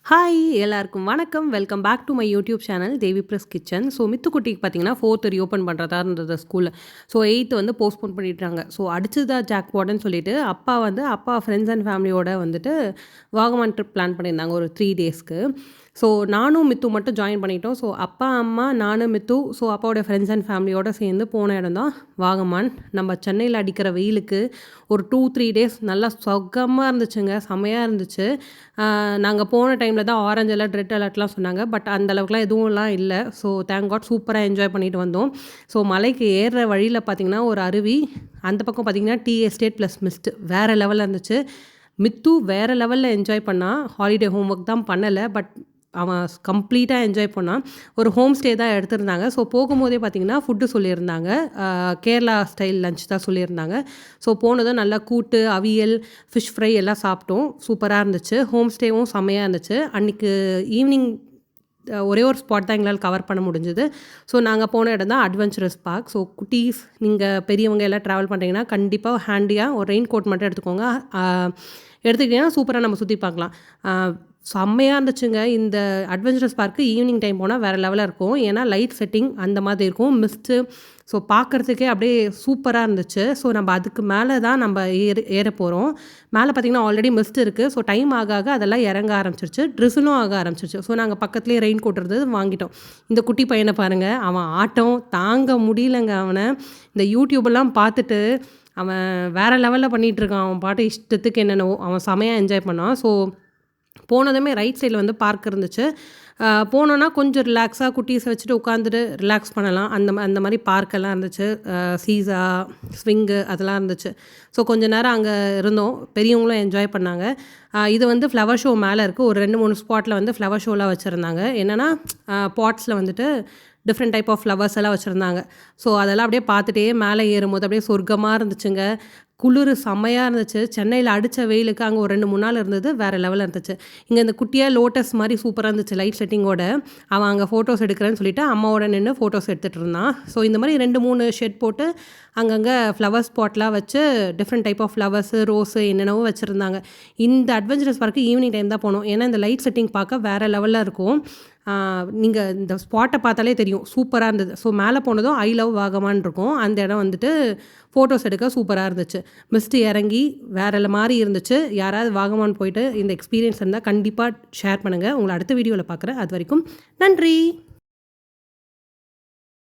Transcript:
Hi எல்லாருக்கும் வணக்கம். Welcome back to my YouTube channel Devi plus kitchen. So மித்துக்குட்டிக்கு பார்த்தீங்கன்னா 4th ரீஓப்பன் பண்ணுறதா இருந்தது ஸ்கூலில். ஸோ 8th வந்து போஸ்ட்போன் பண்ணிட்டாங்க. ஸோ அடிச்சதா ஜாக்பாட்னு சொல்லிட்டு அப்பா ஃப்ரெண்ட்ஸ் அண்ட் ஃபேமிலியோட வந்துட்டு வாகமான் ட்ரிப் பிளான் பண்ணியிருந்தாங்க ஒரு 3 டேஸ்க்கு. ஸோ நானும் மித்து மட்டும் ஜாயின் பண்ணிட்டோம். ஸோ அப்பா, அம்மா, நானு, மித்து, ஸோ அப்பாவோட ஃப்ரெண்ட்ஸ் அண்ட் ஃபேமிலியோட சேர்ந்து போன இடம் தான் வாகமான். நம்ம சென்னையில் அடிக்கிற வெயிலுக்கு ஒரு 2-3 டேஸ் நல்லா சொகமாக இருந்துச்சுங்க. செம்மையாக இருந்துச்சு. நாங்கள் போன டைமில் தான் ஆரஞ்ச் அலர்ட், ரெட் அலர்ட்லாம் சொன்னாங்க. பட் அந்த அளவுக்குலாம் எதுவும்லாம் இல்லை. ஸோ தேங்க் காட் சூப்பராக என்ஜாய் பண்ணிட்டு வந்தோம். ஸோ மலைக்கு ஏறுற வழியில் பார்த்திங்கன்னா ஒரு அருவி, அந்த பக்கம் பார்த்திங்கன்னா டீ எஸ்டேட் ப்ளஸ் மிஸ்ட் வேறு லெவலில் இருந்துச்சு. மித்து வேறு லெவலில் என்ஜாய் பண்ணான். ஹாலிடே ஹோம் ஒர்க் தான் பண்ணலை. பட் அவன் கம்ப்ளீட்டாக என்ஜாய் பண்ணான். ஒரு ஹோம் ஸ்டே தான் எடுத்திருந்தாங்க. ஸோ போகும்போதே பார்த்திங்கன்னா ஃபுட்டு சொல்லியிருந்தாங்க. கேரளா ஸ்டைல் லஞ்ச் தான் சொல்லியிருந்தாங்க. ஸோ போனதும் நல்லா கூட்டு, அவியல், ஃபிஷ் ஃப்ரை எல்லாம் சாப்பிட்டோம். சூப்பராக இருந்துச்சு. ஹோம் ஸ்டேவும் செம்மையாக இருந்துச்சு. அன்றைக்கி ஈவினிங் ஒரே ஒரு ஸ்பாட் தான் எங்களால் கவர் பண்ண முடிஞ்சுது. ஸோ நாங்கள் போன இடம் தான் அட்வென்ச்சரஸ் பார்க். ஸோ குட்டீஸ், நீங்கள் பெரியவங்க எல்லாம் ட்ராவல் பண்ணுறீங்கன்னா கண்டிப்பாக ஹேண்டியாக ஒரு ரெயின் கோட் மட்டும் எடுத்துக்கோங்க. எடுத்துக்கிட்டிங்கன்னா சூப்பராக நம்ம சுற்றி பார்க்கலாம். செம்மையாக இருந்துச்சுங்க. இந்த அட்வென்ச்சரஸ் பார்க்கு ஈவினிங் டைம் போனால் வேறு லெவலில் இருக்கும். ஏன்னா லைட் செட்டிங் அந்த மாதிரி இருக்கும், மிஸ்ட்டு. ஸோ பார்க்குறதுக்கே அப்படியே சூப்பராக இருந்துச்சு. ஸோ நம்ம அதுக்கு மேலே தான் நம்ம ஏற போகிறோம். மேலே பார்த்திங்கன்னா ஆல்ரெடி மிஸ்ட் இருக்குது. ஸோ டைம் ஆக அதெல்லாம் இறங்க ஆரம்பிச்சிருச்சு. ட்ரிஸிலும் ஆக ஆரம்பிச்சிருச்சு. ஸோ நாங்கள் பக்கத்துலேயே ரெயின் கோட் இருந்தது வாங்கிட்டோம். இந்த குட்டி பையனை பாருங்கள், அவன் ஆட்டம் தாங்க முடியலங்க. அவனை இந்த யூடியூபெல்லாம் பார்த்துட்டு அவன் வேறு லெவலில் பண்ணிகிட்ருக்கான். அவன் பாட்டு இஷ்டத்துக்கு என்னென்னவோ அவன் செமையாக என்ஜாய் பண்ணான். ஸோ போனதுமே ரைட் சைடில் வந்து பார்க் இருந்துச்சு. போனோன்னா கொஞ்சம் ரிலாக்ஸாக குட்டீஸை வச்சுட்டு உட்காந்துட்டு ரிலாக்ஸ் பண்ணலாம். அந்த மாதிரி பார்க்கெல்லாம் இருந்துச்சு. சீசா, ஸ்விங்கு அதெல்லாம் இருந்துச்சு. ஸோ கொஞ்சம் நேரம் அங்கே இருந்தோம். பெரியவங்களும் என்ஜாய் பண்ணாங்க. இது வந்து ஃப்ளவர் ஷோ மேலே இருக்குது. ஒரு 2-3 ஸ்பாட்டில் வந்து ஃப்ளவர் ஷோலாம் வச்சுருந்தாங்க. என்னென்னா பாட்ஸில் வந்துட்டு டிஃப்ரெண்ட் டைப் ஆஃப் ஃப்ளவர்ஸ் எல்லாம் வச்சுருந்தாங்க. ஸோ அதெல்லாம் அப்படியே பார்த்துட்டே மேலே ஏறும்போது அப்படியே சொர்க்கமாக இருந்துச்சுங்க. குளிர் செம்மையாக இருந்துச்சு. சென்னையில் அடித்த வெயிலுக்கு அங்கே ஒரு 2-3 நாள் இருந்தது வேறு லெவலில் இருந்துச்சு. இங்கே இந்த குட்டியாக லோட்டஸ் மாதிரி சூப்பராக இருந்துச்சு லைட் செட்டிங்கோட. அவன் அங்கே ஃபோட்டோஸ் எடுக்கிறேன்னு சொல்லிட்டு அம்மாவோட நின்று ஃபோட்டோஸ் எடுத்துகிட்டு இருந்தான். ஸோ இந்த மாதிரி 2-3 ஷெட் போட்டு அங்கங்கே ஃப்ளவர் ஸ்பாட்லாம் வச்சு different type of flowers, rose என்னென்னவோ வச்சுருந்தாங்க. இந்த அட்வென்ச்சரஸ் பார்க்கு ஈவினிங் டைம் தான் போனோம். ஏன்னா இந்த லைட் செட்டிங் பார்க்க வேறு லெவலில் இருக்கும். நீங்கள் இந்த ஸ்பாட்டை பார்த்தாலே தெரியும், சூப்பராக இருந்தது. ஸோ மேலே போனதும் ஐ லவ் வாகமான் இருக்கும். அந்த இடம் வந்துட்டு ஃபோட்டோஸ் எடுக்க சூப்பராக இருந்துச்சு. மிஸ்ட்டு இறங்கி வேறு மாதிரி இருந்துச்சு. யாராவது வாகமான் போயிட்டு இந்த எக்ஸ்பீரியன்ஸ் இருந்தால் கண்டிப்பாக ஷேர் பண்ணுங்கள். உங்களை அடுத்த வீடியோவில் பார்க்குறேன். அது வரைக்கும் நன்றி.